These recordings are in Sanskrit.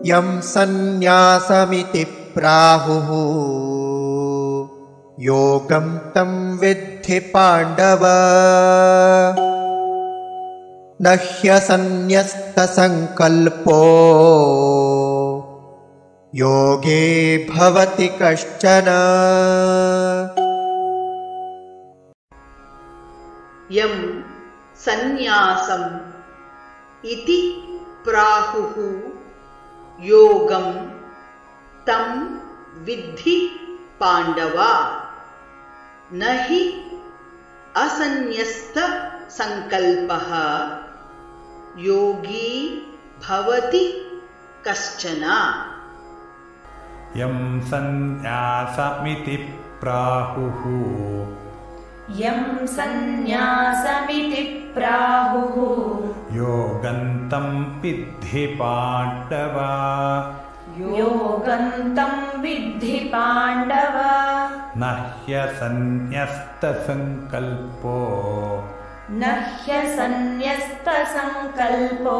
यं सन्न्यासमिति प्राहुः योगं तं विद्धि पाण्डव न ह्यसन्न्यस्तसङ्कल्पो योगे भवति कश्चन। यं सन्न्यासम् इति प्राहुः योगं तं विद्धि पाण्डव न हि असन्न्यस्तसङ्कल्पः योगी भवति कश्चन। यं सन्न्यासमिति प्राहुः यं सन्न्यासमिति प्राहुः योगं तं विद्धि पाण्डव योगं तं विद्धि पाण्डव न ह्यसन्न्यस्तसङ्कल्पो न ह्यसन्न्यस्तसङ्कल्पो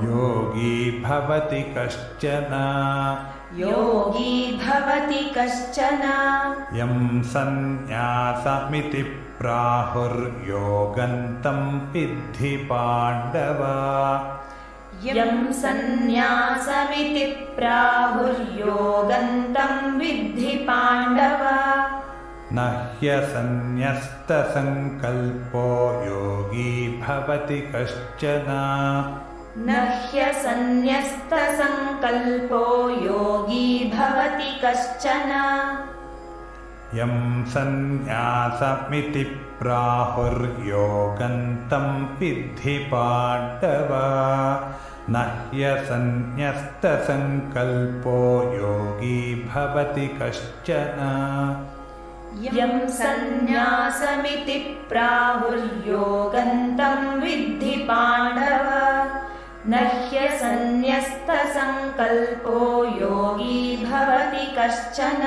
योगी भवति कश्चन। योगी भवति कश्चन। यं सन्न्यासमिति प्राहुर्योगं तं विद्धि पाण्डव यं सन्न्यासमिति प्राहुर्योगं तं विद्धि पाण्डव न ह्यसन्न्यस्तसङ्कल्पो योगी भवति कश्चन। न ह्यसन्न्यस्तसङ्कल्पो योगी भवति कश्चन। यं सन्न्यासमिति प्राहुर्योगं तं विद्धि पाण्डव न ह्यसन्न्यस्तसङ्कल्पो योगी भवति कश्चन। यं सन्न्यासमिति प्राहुर्योगं तं विद्धि पाण्डव न ह्यसन्न्यस्तसङ्कल्पो योगी भवति कश्चन।